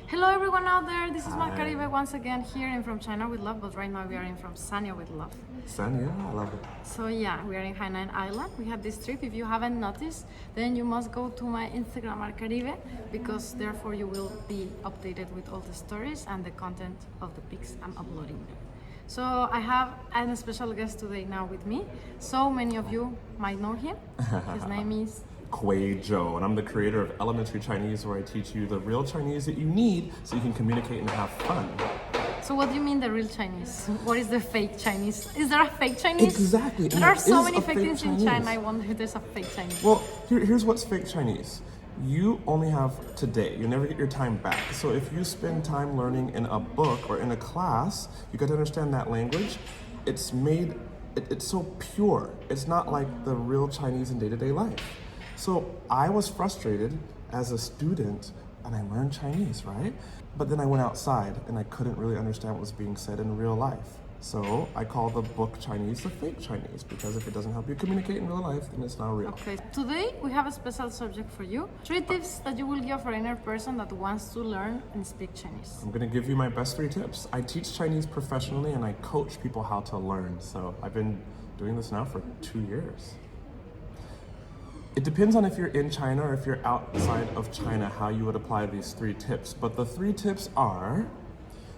Hello everyone out there, this is marcarib once again here in From China with Love, but right now we are in From Sanya with Love. Sanya, I love it. So yeah, we are in Hainan Island. We have this trip. If you haven't noticed, then you must go to my Instagram marcarib, because therefore you will be updated with all the stories and the content of the pics I'm uploading there. So I have a special guest today now with me. So many of you might know him. His name is Kui Zhou, and I'm the creator of Elementary Chinese, where I teach you the real Chinese that you need so you can communicate and have fun. So what do you mean the real Chinese? What is the fake Chinese? Is there a fake Chinese? Exactly. There are so many fake things in China. I wonder if there's a fake Chinese. Well, here's what's fake Chinese. You only have today. You never get your time back. So if you spend time learning in a book or in a class, you got to understand that language. It's so pure. It's not like the real Chinese in day-to-day life. So I was frustrated as a student and I learned Chinese, right? But then I went outside and I couldn't really understand what was being said in real life. So I call the book Chinese the fake Chinese, because if it doesn't help you communicate in real life, then it's not real. Okay, today we have a special subject for you. 3 tips that you will give for any person that wants to learn and speak Chinese. I'm gonna give you my best 3 tips. I teach Chinese professionally and I coach people how to learn. So I've been doing this now for 2 years. It depends on if you're in China or if you're outside of China, how you would apply these 3 tips. But the 3 tips are,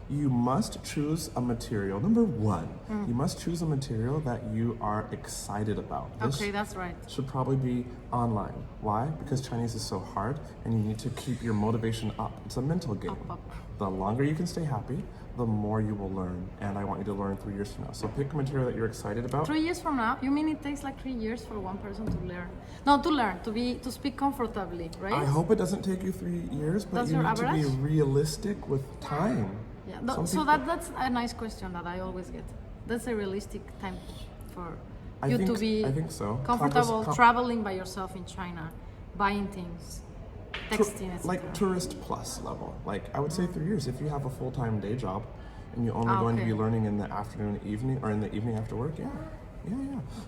you must choose a material. Number 1, you must choose a material that you are excited about. Okay, that's right. Should probably be online. Why? Because Chinese is so hard and you need to keep your motivation up. It's a mental game. Up. The longer you can stay happy, the more you will learn. And I want you to learn 3 years from now. So pick a material that you're excited about. 3 years from now? You mean it takes like 3 years for one person to learn? No, to speak comfortably, right? I hope it doesn't take you 3 years, but That's you your need average? to be realistic with time. Yeah, so that's a nice question that I always get. That's a realistic time for you to be I think so. comfortable traveling by yourself in China, buying things, texting, etc. Like tourist plus level. Like I would say 3 years. If you have a full-time day job and you're only going to be learning in the afternoon, evening, or in the evening after work, yeah.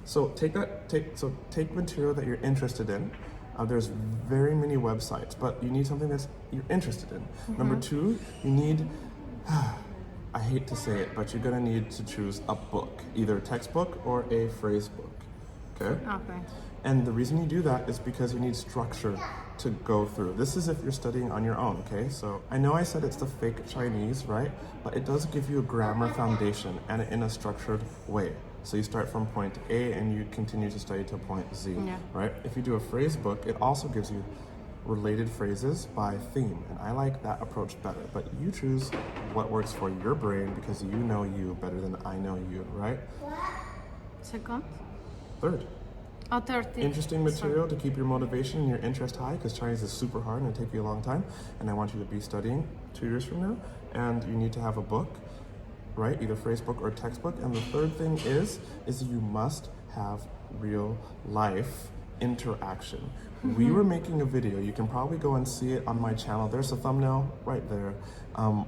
So take material that you're interested in. There's very many websites, but you need something that you're interested in. Number 2, you need, I hate to say it, but you're gonna need to choose a book, either a textbook or a phrase book, okay? Okay. And the reason you do that is because you need structure to go through. This is if you're studying on your own, okay? So I know I said it's the fake Chinese, right? But it does give you a grammar foundation and in a structured way. So you start from point A and you continue to study to point Z, right? If you do a phrase book, it also gives you related phrases by theme. And I like that approach better. But you choose what works for your brain, because you know you better than I know you, right? Second? 3rd. Oh, 30. Interesting material to keep your motivation and your interest high, because Chinese is super hard and it'll take you a long time. And I want you to be studying 2 years from now. And you need to have a book, right? Either phrase book or textbook. And the 3rd thing is you must have real life interaction. We were making a video. You can probably go and see it on my channel. There's a thumbnail right there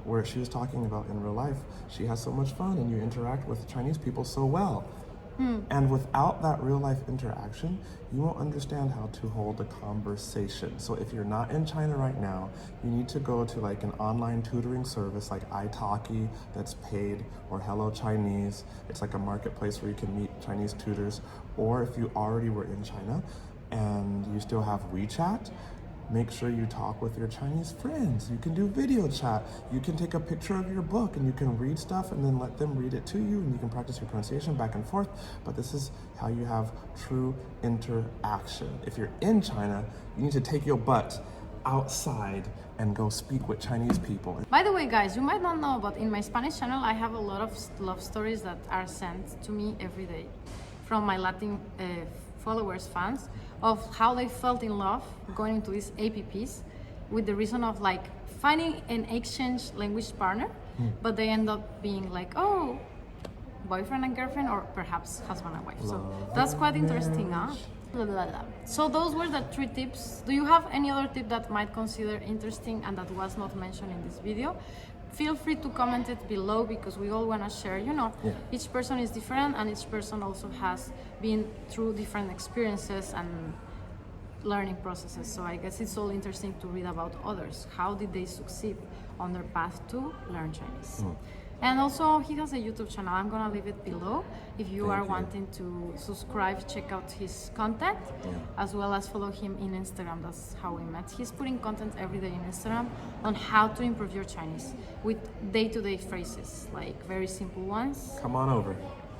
where she was talking about in real life. She has so much fun and you interact with Chinese people so well. And without that real life interaction, you won't understand how to hold a conversation. So if you're not in China right now, you need to go to like an online tutoring service like italki that's paid, or Hello Chinese. It's like a marketplace where you can meet Chinese tutors. Or if you already were in China and you still have WeChat, make sure you talk with your Chinese friends. You can do video chat. You can take a picture of your book and you can read stuff and then let them read it to you, and you can practice your pronunciation back and forth. But this is how you have true interaction. If you're in China, you need to take your butt outside and go speak with Chinese people. By the way, guys, you might not know, but in my Spanish channel, I have a lot of love stories that are sent to me every day from my Latin followers, fans, of how they felt in love going into these apps with the reason of like finding an exchange language partner, but they end up being like, oh, boyfriend and girlfriend, or perhaps husband and wife. So that's quite interesting, huh? So those were the 3 tips. Do you have any other tip that might consider interesting and that was not mentioned in this video? Feel free to comment it below, because we all want to share, each person is different and each person also has been through different experiences and learning processes. So I guess it's all interesting to read about others. How did they succeed on their path to learn Chinese? And also, he has a YouTube channel. I'm gonna leave it below. If you are wanting to subscribe, check out his content, as well as follow him in Instagram. That's how we met. He's putting content every day in Instagram on how to improve your Chinese with day-to-day phrases, like very simple ones. Come on over.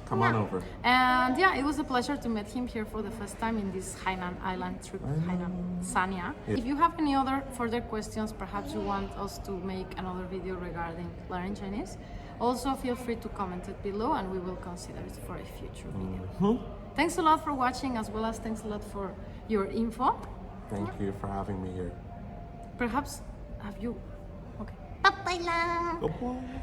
Come on over. And yeah, it was a pleasure to meet him here for the first time in this Hainan Island trip, Hainan, Sanya. If you have any other further questions, perhaps you want us to make another video regarding learning Chinese, also feel free to comment it below and we will consider it for a future video. Thanks a lot for watching, as well as thanks a lot for your info. Thank you for having me here. Perhaps, have you... Okay. Bye-bye lang. Bye-bye.